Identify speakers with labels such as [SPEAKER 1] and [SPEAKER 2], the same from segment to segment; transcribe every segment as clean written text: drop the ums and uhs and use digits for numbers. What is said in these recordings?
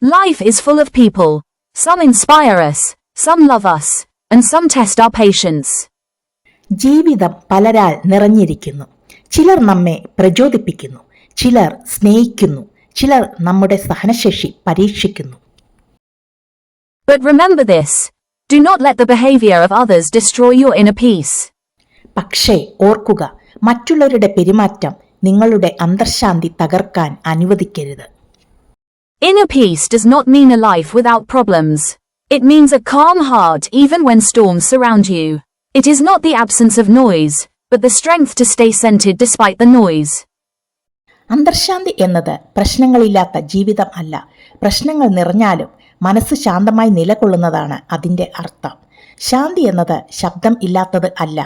[SPEAKER 1] Life is full of people. Some inspire us, some love us, and some test our patience.
[SPEAKER 2] ജീവിതം പലരാൽ നിറഞ്ഞിരിക്കുന്നു. ചിലർ നമ്മെ പ്രചോദിപ്പിക്കുന്നു, ചിലർ സ്നേഹിക്കുന്നു, ചിലർ നമ്മുടെ സഹനശേഷി പരീക്ഷിക്കുന്നു.
[SPEAKER 1] But remember this, do not let the behavior of others destroy your inner peace.
[SPEAKER 2] പക്ഷേ ഓർക്കുക, മറ്റുള്ളവരുടെ പെരുമാറ്റം നിങ്ങളുടെ അന്തർശാന്തി തകർക്കാൻ അനുവദിക്കരുത്.
[SPEAKER 1] Inner peace does not mean a life without problems. It means a calm heart even when storms surround you. It is not the absence of noise, but the strength to stay centered despite the noise.
[SPEAKER 2] അന്തർശാന്തി എന്നത് പ്രശ്നങ്ങളില്ലാത്ത ജീവിതം അല്ല. പ്രശ്നങ്ങൾ നിറഞ്ഞാലും മനസ്സ് ശാന്തമായി നിലകൊള്ളുന്നതാണ് അതിന്റെ അർത്ഥം. ശാന്തി എന്നത് ശബ്ദം ഇല്ലാത്തത് അല്ല,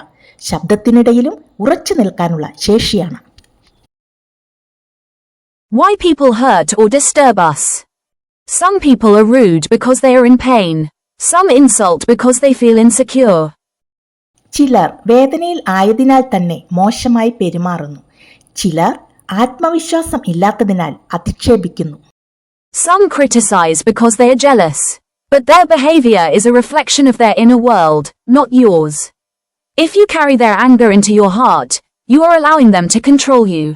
[SPEAKER 2] ശബ്ദത്തിനിടയിലും ഉറച്ചു നിൽക്കാനുള്ള ശേഷിയാണ്.
[SPEAKER 1] Why people hurt or disturb us? Some people are rude because they are in pain. Some insult because they feel insecure.
[SPEAKER 2] ചിലർ വേദനയിൽ ആയതിനാൽ തന്നെ മോശമായി പെരുമാറുന്നു. ചിലർ ആത്മവിശ്വാസം ഇല്ലാത്തതിനാൽ അധിക്ഷേപിക്കുന്നു.
[SPEAKER 1] Some criticize because they are jealous. But their behavior is a reflection of their inner world, not yours. If you carry their anger into your heart, you are allowing them to control you.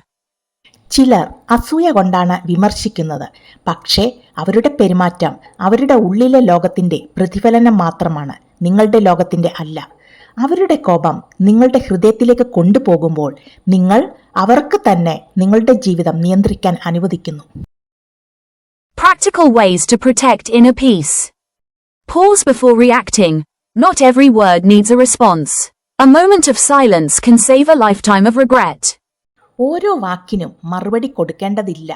[SPEAKER 2] ചിലർ അസൂയ കൊണ്ടാണ് വിമർശിക്കുന്നത്. പക്ഷേ അവരുടെ പെരുമാറ്റം അവരുടെ ഉള്ളിലെ ലോകത്തിന്റെ പ്രതിഫലനം മാത്രമാണ്, നിങ്ങളുടെ ലോകത്തിന്റെ അല്ല. അവരുടെ കോപം നിങ്ങളുടെ ഹൃദയത്തിലേക്ക് കൊണ്ടുപോകുമ്പോൾ നിങ്ങൾ അവർക്ക് തന്നെ നിങ്ങളുടെ ജീവിതം നിയന്ത്രിക്കാൻ അനുവദിക്കുന്നു.
[SPEAKER 1] Practical ways to protect inner peace. Pause before reacting. Not every word needs a response. A moment of silence can save a lifetime of regret.
[SPEAKER 2] ഓരോ വാക്കിനും മറുപടി കൊടുക്കേണ്ടതില്ല.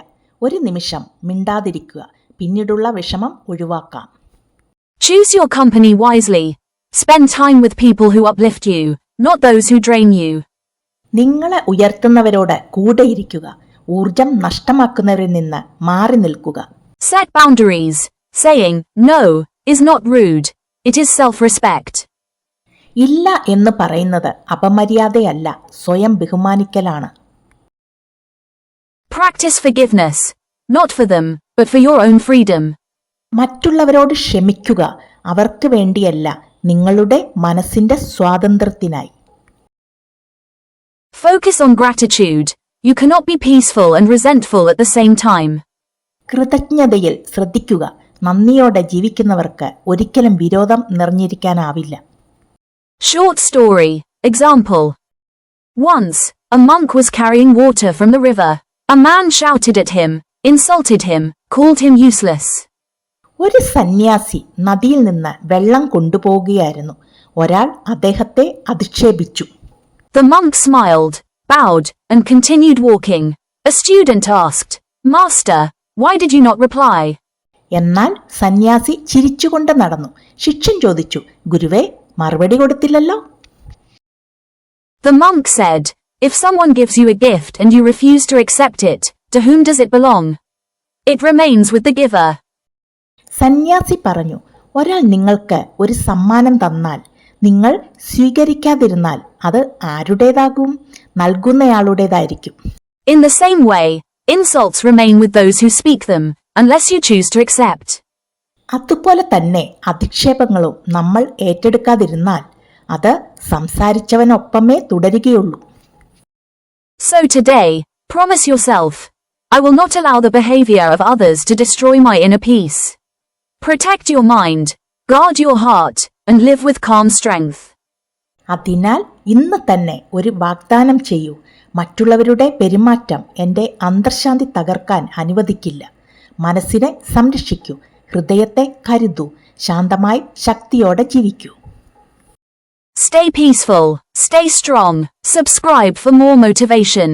[SPEAKER 2] ഒരു നിമിഷം മിണ്ടാതിരിക്കുക, പിന്നീടുള്ള വിഷമം ഒഴിവാക്കാം.
[SPEAKER 1] Choose your company wisely. Spend time with people who uplift you, not those who drain you.
[SPEAKER 2] നിങ്ങളെ ഉയർത്തുന്നവരോട് കൂടെയിരിക്കുക, ഊർജം നഷ്ടമാക്കുന്നവരിൽ നിന്ന് മാറി നിൽക്കുക.
[SPEAKER 1] Set boundaries. Saying no is not rude. It is self-respect.
[SPEAKER 2] ഇല്ല എന്ന് പറയുന്നത് അപമര്യാദയല്ല, സ്വയം ബഹുമാനിക്കലാണ്.
[SPEAKER 1] Practice forgiveness. Not for them, but for your own freedom.
[SPEAKER 2] മറ്റുള്ളവരോട് ക്ഷമിക്കുക, അവർക്ക് വേണ്ടിയല്ല, നിങ്ങളുടെ മനസ്സിന്റെ സ്വാതന്ത്ര്യത്തിനായി.
[SPEAKER 1] Focus on gratitude. You cannot be peaceful and resentful at the same time.
[SPEAKER 2] കൃതജ്ഞതയിൽ ശ്രദ്ധിക്കുക. നന്ദിയോടെ ജീവിക്കുന്നവർക്ക് ഒരിക്കലും വിരോധം നിറഞ്ഞിരിക്കാനാവില്ല.
[SPEAKER 1] Short story. Example. Once, a monk was carrying water from the river. A man shouted at him, insulted him, called him useless.
[SPEAKER 2] ഒരു സന്യാസി നദിയിൽ നിന്ന് വെള്ളം കൊണ്ടുപോകുകയായിരുന്നു. ഒരാൾ അദ്ദേഹത്തെ അധിക്ഷേപിച്ചു.
[SPEAKER 1] The monk smiled, bowed, and continued walking. A student asked, Master, why did you not reply?
[SPEAKER 2] എന്നാൽ സന്യാസി ചിരിച്ചുകൊണ്ട് നടന്നു. ശിഷ്യൻ ചോദിച്ചു, ഗുരുവേ, മറുപടി കൊടുത്തില്ലല്ലോ.
[SPEAKER 1] The monk said, if someone gives you a gift and you refuse to accept it, to whom does it belong? It remains with the giver.
[SPEAKER 2] സന്യാസി പറഞ്ഞു, ഒരാൾ നിങ്ങൾക്ക് ഒരു സമ്മാനം തന്നാൽ നിങ്ങൾ സ്വീകരിക്കാതിരുന്നാൽ അത് ആരുടേതാകും? നൽകുന്നയാളുടേതായിരിക്കും.
[SPEAKER 1] In the same way, insults remain with those who speak them, unless you choose to accept.
[SPEAKER 2] അതുപോലെ തന്നെ അധിക്ഷേപങ്ങളും നമ്മൾ ഏറ്റെടുക്കാതിരുന്നാൽ അത് സംസാരിച്ചവനൊപ്പമേ തുടരുകയുള്ളൂ.
[SPEAKER 1] So today, promise yourself, I will not allow the behavior of others to destroy my inner peace. Protect your mind, guard your heart, and live with calm strength.
[SPEAKER 2] അതിനാൽ ഇന്ന് തന്നെ ഒരു വാഗ്ദാനം ചെയ്യൂ. മറ്റുള്ളവരുടെ പെരുമാറ്റം എൻ്റെ അന്തർശാന്തി തകർക്കാൻ അനുവദിക്കില്ല. മനസ്സിനെ സംരക്ഷിക്കൂ, ഹൃദയത്തെ കരുതൂ, ശാന്തമായി ശക്തിയോടെ ജീവിക്കൂ.
[SPEAKER 1] Stay peaceful, stay strong, subscribe for more motivation.